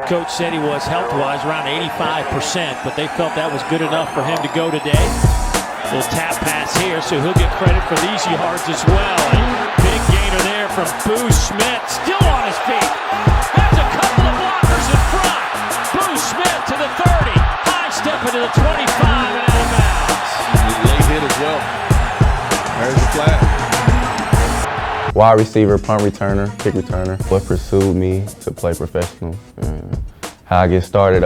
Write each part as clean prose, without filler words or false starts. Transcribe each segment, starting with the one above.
Coach said he was health-wise around 85%, but they felt that was good enough for him to go today. Little tap pass here, so he'll get credit for these yards as well. And big gainer there from Boo Smith, still on his feet. Has a couple of blockers in front. Boo Smith to the 30, high step into the 25 and out of bounds. Late hit as well. There's the flag. Wide receiver, punt returner, kick returner. What pursued me to play professional? How I get started?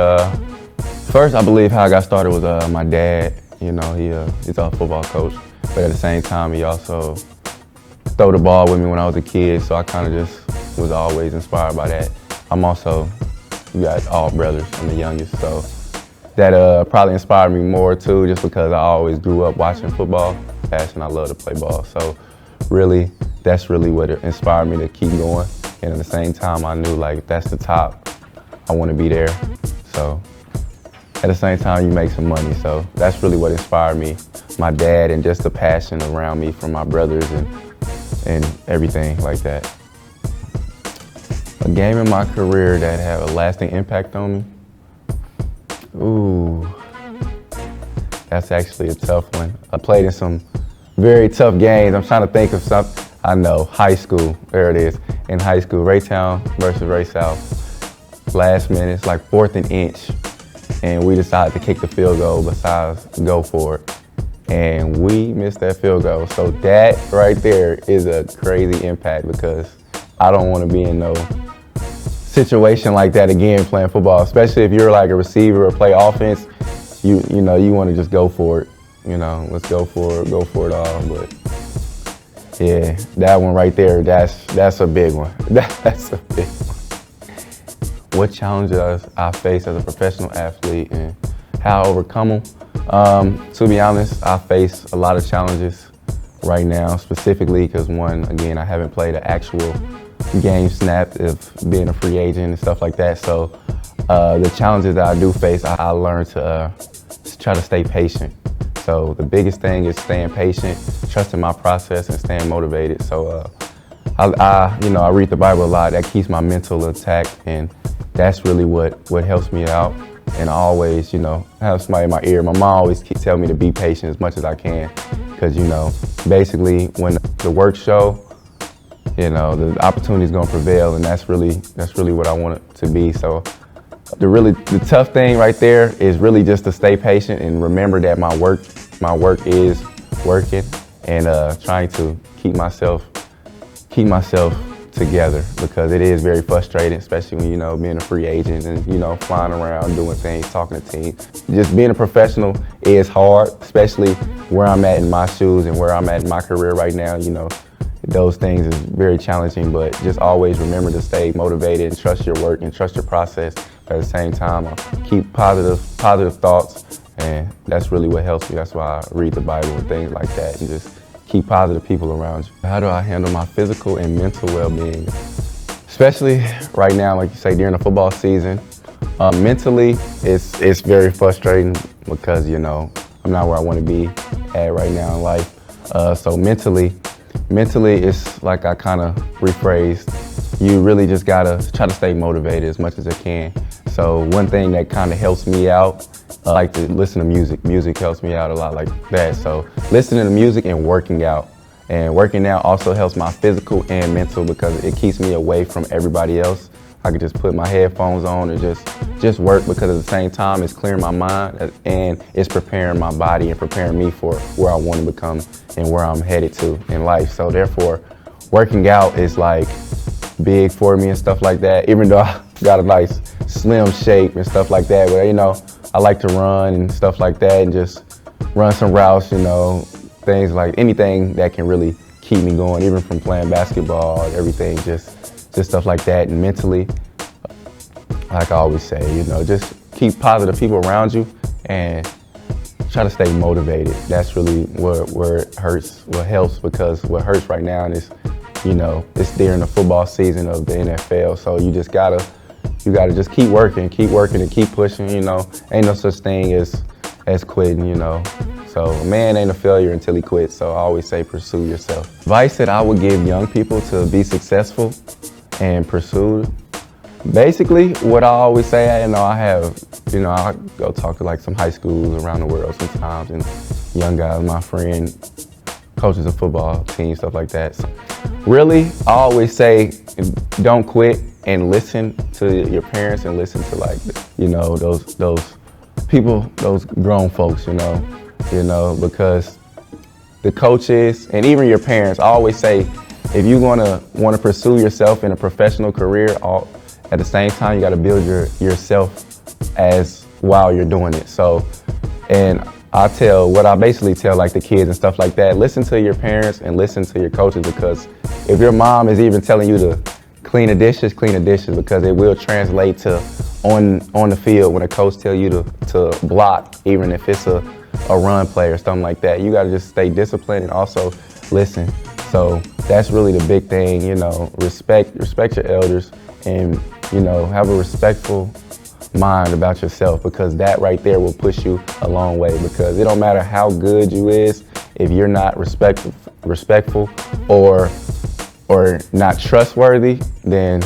First, I believe how I got started was my dad. You know, he's a football coach, but at the same time, he also threw the ball with me when I was a kid. So I kind of just was always inspired by that. You got all brothers. I'm the youngest, so that probably inspired me more too, just because I always grew up watching football. Passion, I love to play ball. So really, that's really what inspired me to keep going. And at the same time, I knew like that's the top. I want to be there. So at the same time, you make some money. So that's really what inspired me. My dad and just the passion around me from my brothers and everything like that. A game in my career that had a lasting impact on me? Ooh, that's actually a tough one. I played in some very tough games. I'm trying to think of something. I know, high school, there it is. In high school, Raytown versus Ray South. Last minute, it's like 4th and inch. And we decided to kick the field goal besides go for it. And we missed that field goal. So that right there is a crazy impact because I don't want to be in no situation like that again playing football, especially if you're like a receiver or play offense. You know, you want to just go for it. You know, let's go for it all. But yeah, that one right there, that's a big one. That's a big one. What challenges I face as a professional athlete and how I overcome them? To be honest, I face a lot of challenges right now, specifically because one, again, I haven't played an actual game snap of being a free agent and stuff like that. So the challenges that I do face, I learned to try to stay patient. So the biggest thing is staying patient, trusting my process, and staying motivated. So I read the Bible a lot. That keeps my mental intact, and that's really what helps me out. And I always, have somebody in my ear. My mom always tells me to be patient as much as I can, because basically when the work show, the opportunity is going to prevail, and that's really what I want it to be. So the tough thing right there is really just to stay patient and remember that my work is working, and trying to keep myself together, because it is very frustrating, especially when being a free agent and flying around doing things, talking to teams. Just being a professional is hard, especially where I'm at in my shoes and where I'm at in my career right now. Those things is very challenging, but just always remember to stay motivated and trust your work and trust your process. At the same time, I keep positive thoughts, and that's really what helps me. That's why I read the Bible and things like that, and just keep positive people around you. How do I handle my physical and mental well-being? Especially right now, like you say, during the football season. Mentally, it's very frustrating because, I'm not where I want to be at right now in life. So mentally, it's like I kind of rephrased. You really just gotta try to stay motivated as much as I can. So one thing that kind of helps me out, I like to listen to music. Music helps me out a lot like that. So listening to music and working out. And working out also helps my physical and mental because it keeps me away from everybody else. I can just put my headphones on and just work, because at the same time it's clearing my mind and it's preparing my body and preparing me for where I want to become and where I'm headed to in life. So therefore, working out is like big for me and stuff like that, even though I got a nice slim shape and stuff like that. But I like to run and stuff like that and just run some routes, things like anything that can really keep me going, even from playing basketball and everything, just stuff like that. And mentally, like I always say, just keep positive people around you and try to stay motivated. That's really where it hurts, what helps, because what hurts right now is, it's during the football season of the NFL. So you gotta just keep working and keep pushing, Ain't no such thing as quitting, So a man ain't a failure until he quits. So I always say pursue yourself. Advice that I would give young people to be successful and pursue Basically, what I always say, I go talk to like some high schools around the world sometimes, and young guys, my friend, coaches of football teams, stuff like that. So really, I always say, don't quit and listen to your parents and listen to like, those people, those grown folks, because the coaches and even your parents, I always say, if you're gonna want to pursue yourself in a professional career, at the same time, you got to build yourself as while you're doing it. So, and what I basically tell like the kids and stuff like that, listen to your parents and listen to your coaches, because if your mom is even telling you to clean the dishes, because it will translate to on the field when a coach tell you to block, even if it's a run play or something like that. You got to just stay disciplined and also listen. So that's really the big thing, respect your elders, and have a respectful mind about yourself, because that right there will push you a long way, because it don't matter how good you is, if you're not respectful or not trustworthy, then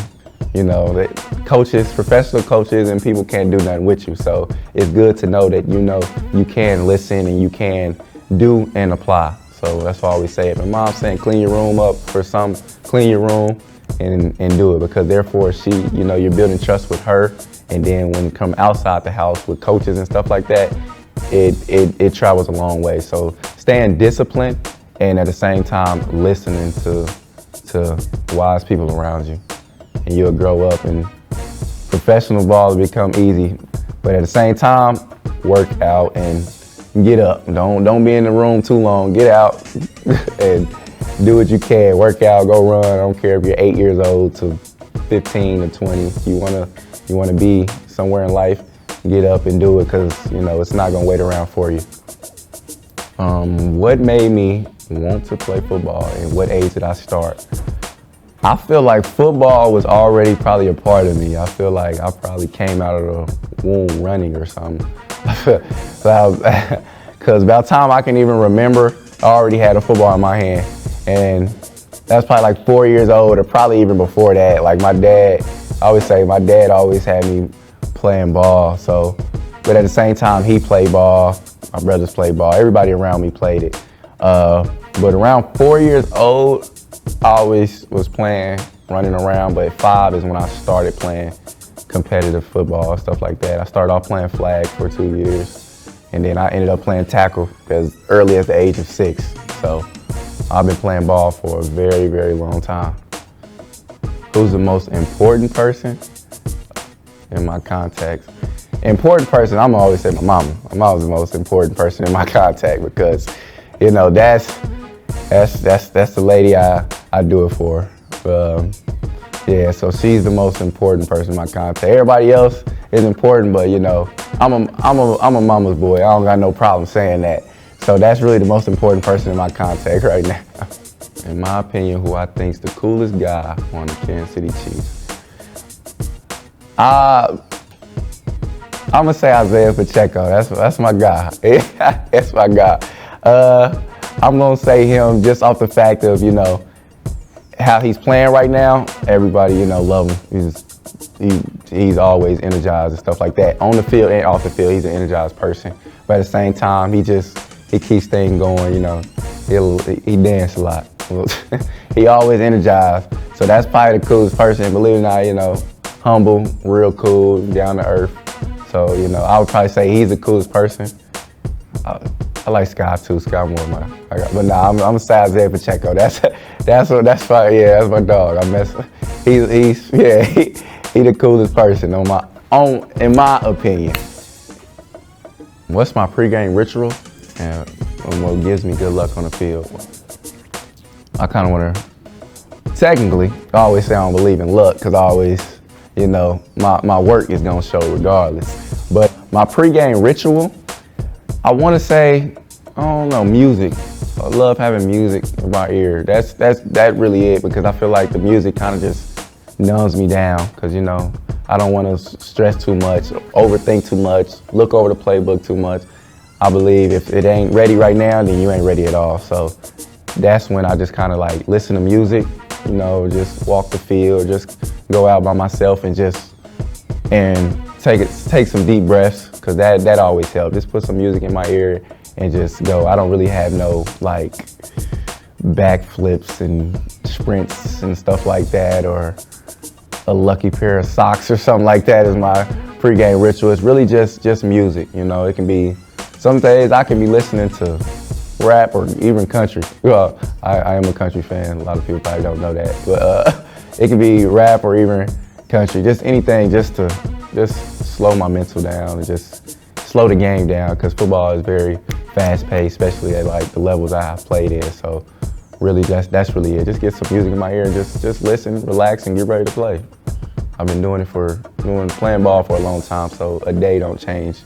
the coaches, professional coaches and people can't do nothing with you. So it's good to know that you can listen and you can do and apply. So that's why I always say, if my mom's saying clean your room up for some, clean your room and do it, because therefore you're building trust with her. And then when you come outside the house with coaches and stuff like that, it travels a long way. So staying disciplined and at the same time listening to wise people around you, and you'll grow up and professional ball will become easy. But at the same time, work out and get up. Don't be in the room too long. Get out and do what you can. Work out, go run. I don't care if you're 8 years old to 15 or 20. You wanna be somewhere in life, get up and do it, because it's not gonna wait around for you. What made me want to play football, and what age did I start? I feel like football was already probably a part of me. I feel like I probably came out of the womb running or something. Because by the time I can even remember, I already had a football in my hand. And that's probably like 4 years old, or probably even before that. Like my dad always had me playing ball. So, but at the same time, he played ball. My brothers played ball. Everybody around me played it. But around 4 years old, I always was playing, running around. But at 5 is when I started playing competitive football, stuff like that. I started off playing flag for 2 years, and then I ended up playing tackle as early as the age of 6. So I've been playing ball for a very, very long time. Who's the most important person in my context? Important person, I'm always say my mama. My mama's the most important person in my contact, because that's the lady I do it for. So she's the most important person in my contact. Everybody else is important, but I'm a mama's boy. I don't got no problem saying that. So that's really the most important person in my contact right now. In my opinion, who I think's the coolest guy on the Kansas City Chiefs, I'm gonna say Isaiah Pacheco. That's my guy. That's my guy. I'm gonna say him just off the fact of how he's playing right now. Everybody love him. He's always energized and stuff like that. On the field and off the field, he's an energized person. But at the same time, he keeps things going. He dances a lot. He always energized. So that's probably the coolest person. Believe it or not, humble, real cool, down to earth. So I would probably say he's the coolest person. I like Sky too. Sky more my. But nah, I'm gonna say Isaiah Pacheco. That's my dog. He's the coolest person in my opinion. What's my pregame ritual and what gives me good luck on the field? I kind of want to. Technically, I always say I don't believe in luck, because I always, my work is gonna show regardless. But my pregame ritual, I want to say, I don't know, music. I love having music in my ear. That's really it, because I feel like the music kind of just numbs me down, because I don't want to stress too much, overthink too much, look over the playbook too much. I believe if it ain't ready right now, then you ain't ready at all. So that's when I just kind of like listen to music, just walk the field, just go out by myself and take some deep breaths, because that always helps. Just put some music in my ear and just go. I don't really have no like backflips and sprints and stuff like that, or a lucky pair of socks or something like that is my pregame ritual. It's really just music, you know. It can be, some days I can be listening to rap or even country. Well, I am a country fan. A lot of people probably don't know that, but it can be rap or even country, just anything, just to slow my mental down and just slow the game down, because football is very fast-paced, especially at like the levels I have played in. So really, that's really it. Just get some music in my ear and just listen, relax, and get ready to play. I've been playing ball for a long time, so a day don't change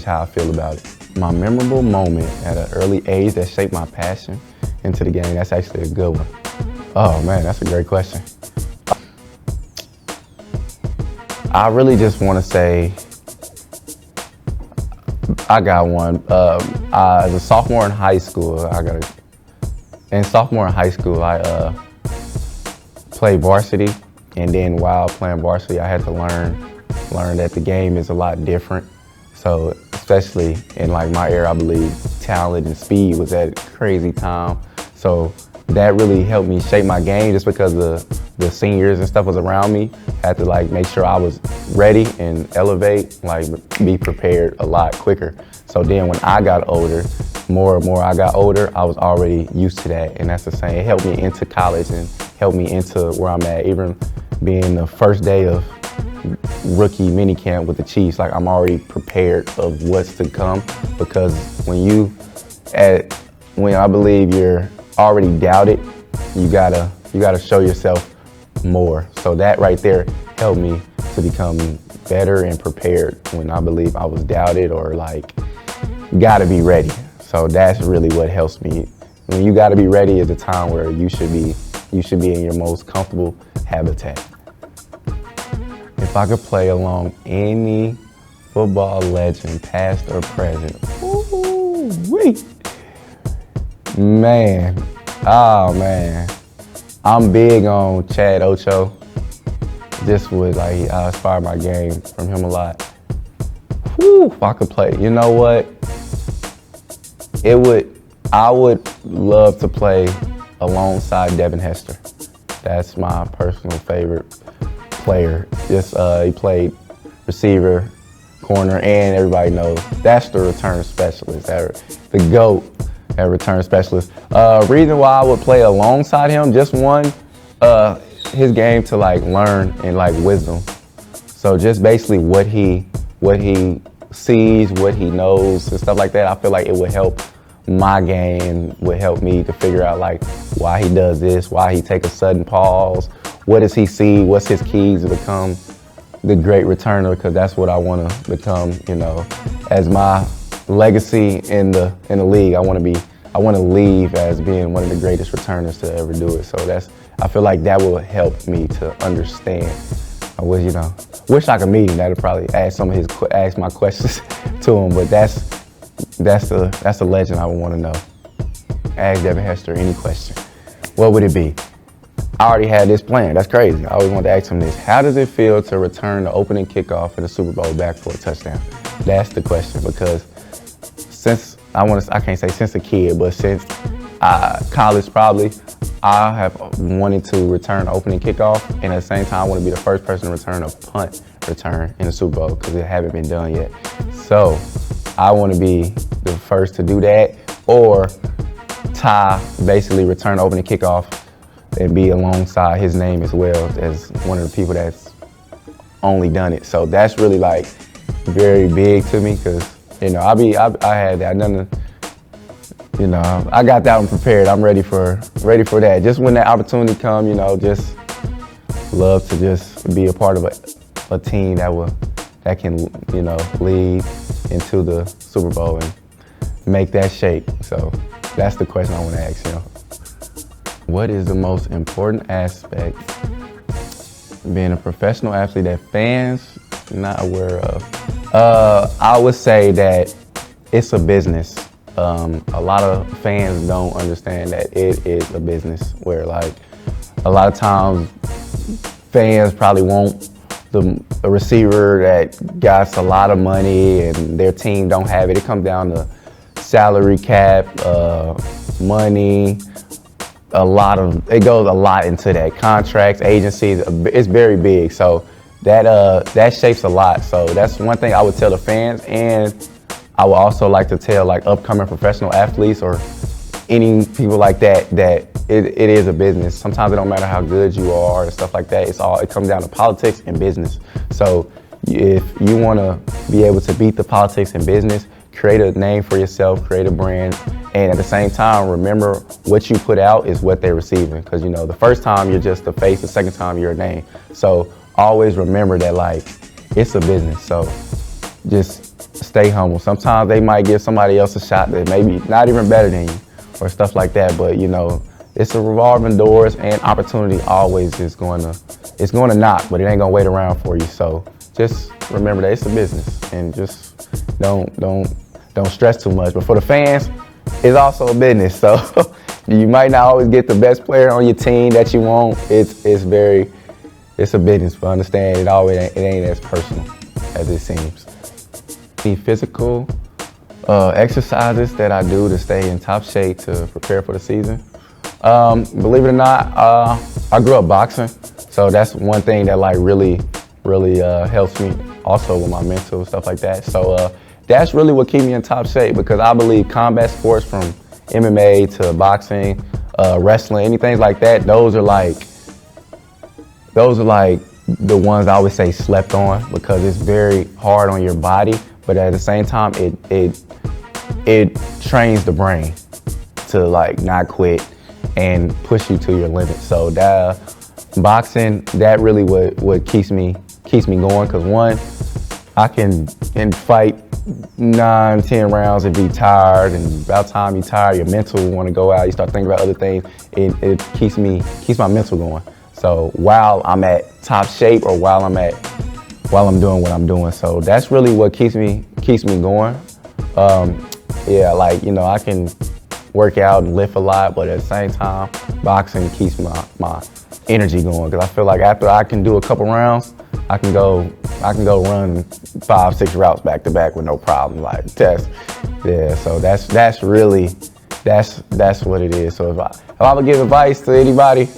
how I feel about it. My memorable moment at an early age that shaped my passion into the game, that's actually a good one. Oh man, that's a great question. I really just want to say I got one. As a sophomore in high school, I played varsity, and then while playing varsity, I had to learn that the game is a lot different. So especially in like my era, I believe talent and speed was at a crazy time. So that really helped me shape my game, just because the seniors and stuff was around me. I had to like make sure I was ready and elevate, like be prepared a lot quicker. So then when I got older, more and more I got older, I was already used to that. And that's the same. It helped me into college and helped me into where I'm at. Even being the first day of rookie minicamp with the Chiefs, like I'm already prepared of what's to come, because when I believe you're already doubted, you gotta show yourself more. So that right there helped me to become better and prepared when I believe I was doubted, or like gotta be ready. So that's really what helps me. When you gotta be ready is a time where you should be in your most comfortable habitat. If I could play along any football legend, past or present, ooh-wee. Man, oh man. I'm big on Chad Ocho. This would I inspired my game from him a lot. Whew, if I could play, you know what? I would love to play alongside Devin Hester. That's my personal favorite player. He played receiver, corner, and everybody knows that's the return specialist, the GOAT at return specialist. Reason why I would play alongside him, just one, his game to like learn and like wisdom. So just basically what he sees, what he knows and stuff like that, I feel like it would help my game, would help me to figure out like why he does this, why he take a sudden pause, what does he see, what's his keys to become the great returner, because that's what I want to become, you know, as my legacy in the league. I want to leave as being one of the greatest returners to ever do it. So I feel like that will help me to understand. I wish I could meet him. That'd probably ask my questions to him, but that's the legend I would want to know. Ask Devin Hester any question. What would it be? I already had this plan. That's crazy. I always wanted to ask him this. How does it feel to return the opening kickoff in the Super Bowl back for a touchdown? That's the question, because I can't say since a kid, but since college probably, I have wanted to return the opening kickoff, and at the same time I want to be the first person to return a punt return in the Super Bowl, because it haven't been done yet. So I want to be the first to do that, or basically return the opening kickoff and be alongside his name as well as one of the people that's only done it. So that's really like very big to me, because I had that. I got that one prepared. I'm ready for that. Just when that opportunity come, just love to just be a part of a team that can lead into the Super Bowl and make that shape. So that's the question I want to ask him. What is the most important aspect being a professional athlete that fans not aware of? I would say that it's a business. A lot of fans don't understand that it is a business, where like a lot of times fans probably want a receiver that got a lot of money and their team don't have it. It comes down to salary cap, money, it goes a lot into that. Contracts, agencies, it's very big. So that shapes a lot. So that's one thing I would tell the fans, and I would also like to tell like upcoming professional athletes or any people like that it is a business. Sometimes it don't matter how good you are and stuff like that. It comes down to politics and business. So if you want to be able to beat the politics and business, create a name for yourself, create a brand, and at the same time, remember what you put out is what they're receiving. Because the first time you're just a face, the second time you're a name. So always remember that like it's a business. So just stay humble. Sometimes they might give somebody else a shot that maybe not even better than you or stuff like that. But it's a revolving doors, and opportunity always is going to knock, but it ain't gonna wait around for you. So just remember that it's a business, and just don't stress too much. But for the fans, it's also a business. So you might not always get the best player on your team that you want. It's a business, but understand it ain't as personal as it seems. The physical exercises that I do to stay in top shape to prepare for the season. Believe it or not, I grew up boxing, so that's one thing that like really helps me also with my mental stuff like that. So that's really what keeps me in top shape, because I believe combat sports, from MMA to boxing, wrestling, anything like that, those are like the ones I always say slept on, because it's very hard on your body, but at the same time it trains the brain to like not quit and push you to your limit. So that boxing, that really what keeps me going, because one, I can fight 9-10 rounds and be tired, and about time you're tired, your mental will want to go out, you start thinking about other things. It keeps my mental going. So while I'm at top shape, or while I'm doing what I'm doing, so that's really what keeps me going. I can work out and lift a lot, but at the same time, boxing keeps my energy going, because I feel like after I can do a couple rounds, I can go run 5-6 routes back to back with no problem. Like test, yeah. So that's what it is. So if I would give advice to anybody,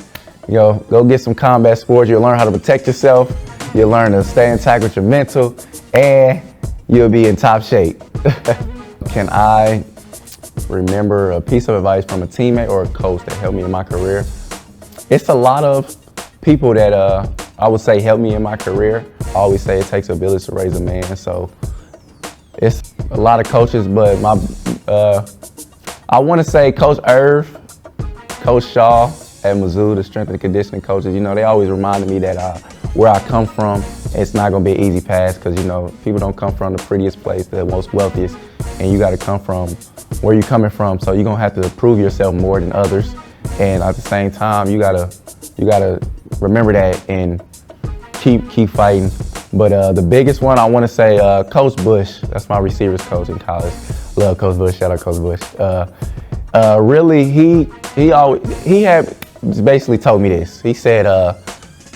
go get some combat sports. You'll learn how to protect yourself. You'll learn to stay intact with your mental, and you'll be in top shape. Can I remember a piece of advice from a teammate or a coach that helped me in my career? It's a lot of people that I would say helped me in my career. I always say it takes a village to raise a man. So it's a lot of coaches, but I want to say Coach Irv, Coach Shaw at Mizzou, the strength and conditioning coaches. They always reminded me that where I come from, it's not going to be an easy pass, because people don't come from the prettiest place, the most wealthiest, and you got to come from where you're coming from. So you're going to have to prove yourself more than others, and at the same time, you gotta remember that and keep fighting. But the biggest one I want to say, Coach Bush. That's my receivers coach in college. Love Coach Bush. Shout out Coach Bush. Really, he had basically told me this. He said,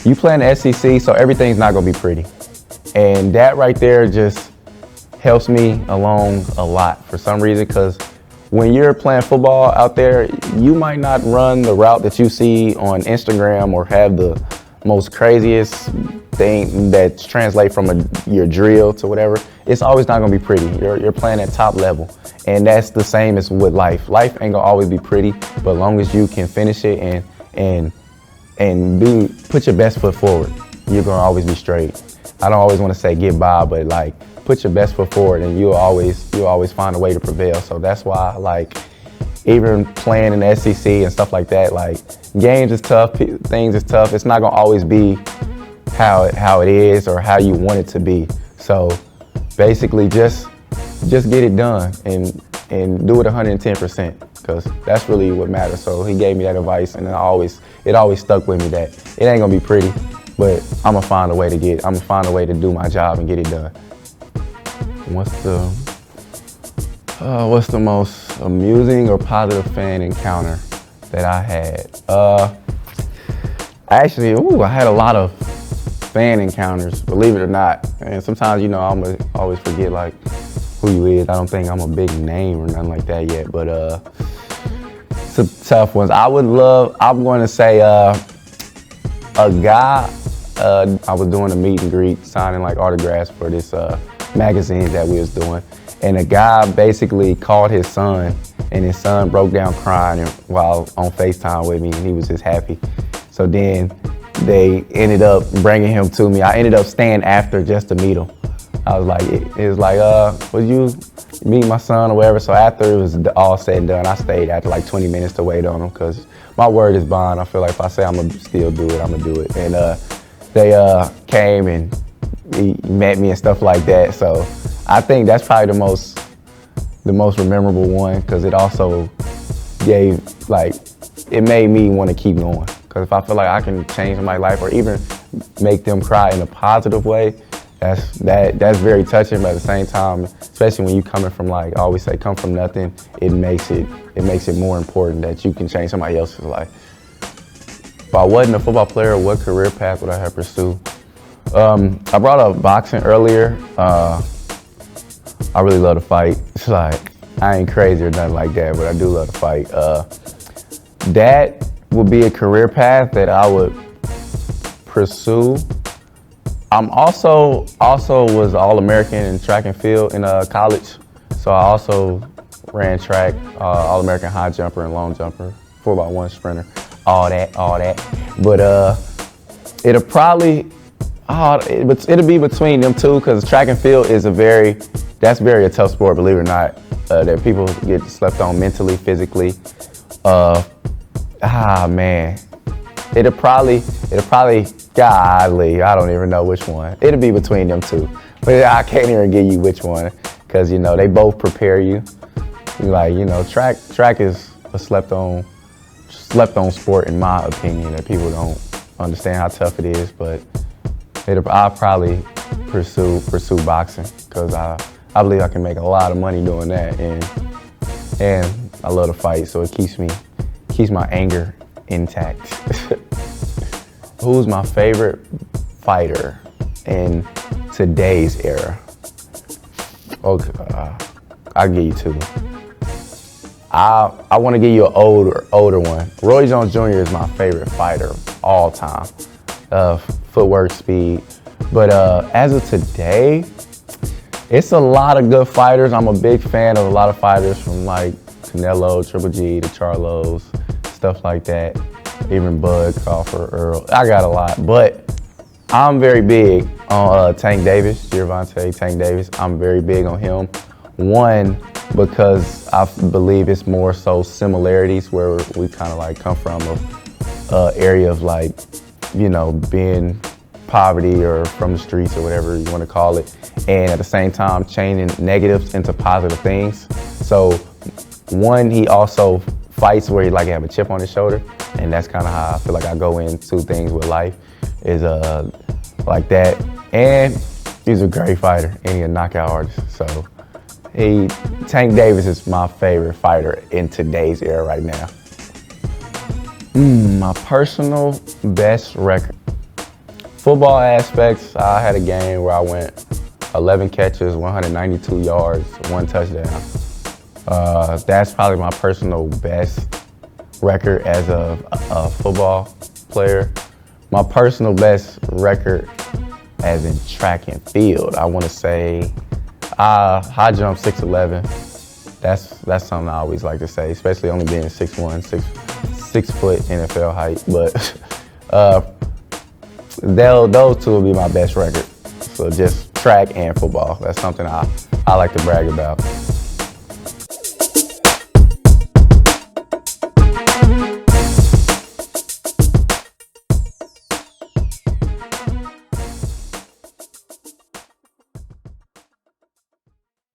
"You play in the SEC, so everything's not gonna be pretty," and that right there just helps me along a lot for some reason, because when you're playing football out there, you might not run the route that you see on Instagram or have the most craziest thing that translates from your drill to whatever. It's always not gonna be pretty. You're playing at top level, and that's the same as with life. Life ain't gonna always be pretty, but as long as you can finish it and put your best foot forward, you're gonna always be straight. I don't always want to say get by, but like put your best foot forward, and you'll always find a way to prevail. So that's why, like, even playing in the SEC and stuff like that, like, games is tough, things is tough. It's not gonna always be how it is or how you want it to be. So basically, just get it done and do it 110%, because that's really what matters. So he gave me that advice, and it always stuck with me that it ain't gonna be pretty, but I'm gonna find a way to do my job and get it done. What's the most amusing or positive fan encounter that I had? I had a lot of fan encounters, believe it or not. And sometimes, you know, I'm always forget like who you is. I don't think I'm a big name or nothing like that yet, but some tough ones. I'm going to say a guy, I was doing a meet and greet, signing like autographs for this magazine that we was doing. And a guy basically called his son, and his son broke down crying while on FaceTime with me, and he was just happy. So then they ended up bringing him to me. I ended up staying after just to meet him. I was like, it was like, would you meet my son or whatever? So after it was all said and done, I stayed after like 20 minutes to wait on him, because my word is bond. I feel like if I say I'm gonna still do it, I'm gonna do it. And they came and he met me and stuff like that. So I think that's probably the most memorable one, because it also gave, like, it made me want to keep going. Because if I feel like I can change somebody's life or even make them cry in a positive way, that's very touching. But at the same time, especially when you coming from, like I always say, come from nothing, it makes it more important that you can change somebody else's life. If I wasn't a football player, what career path would I have pursued? I brought up boxing earlier. I really love to fight. It's like, I ain't crazy or nothing like that, but I do love to fight. That would be a career path that I would pursue. I'm also was All-American in track and field in college. So I also ran track, All-American high jumper and long jumper, 4x1 sprinter, all that. But it'll be between them two, because track and field is that's very a tough sport, believe it or not. That people get slept on mentally, physically. Man. It'll probably, golly, I don't even know which one. It'll be between them two. But I can't even give you which one, because, you know, they both prepare you. Like, you know, track is a slept on sport, in my opinion, that people don't understand how tough it is. But I'll probably pursue boxing, because I believe I can make a lot of money doing that, and I love to fight, so it keeps my anger intact. Who's my favorite fighter in today's era? Okay, I'll give you two. I want to give you an older one. Roy Jones Jr. is my favorite fighter of all time. Footwork, speed. But as of today, it's a lot of good fighters. I'm a big fan of a lot of fighters, from like Canelo, Triple G, the Charlos, stuff like that. Even Bud, Crawford, Earl. I got a lot, but I'm very big on Tank Davis, Gervonta Tank Davis. I'm very big on him. One, because I believe it's more so similarities, where we kind of like come from a area of, like, you know, being poverty or from the streets or whatever you want to call it, and at the same time changing negatives into positive things. So one, he also fights where he like have a chip on his shoulder, and that's kind of how I feel like I go into things with life, is like that. And he's a great fighter, and he's a knockout artist. So Tank Davis is my favorite fighter in today's era right now. My personal best record. Football aspects, I had a game where I went 11 catches, 192 yards, 1 touchdown. That's probably my personal best record as a football player. My personal best record as in track and field, I want to say high jump 6'11". That's something I always like to say, especially only being 6'1", 6 foot NFL height. But those two will be my best record. So just track and football. That's something I like to brag about.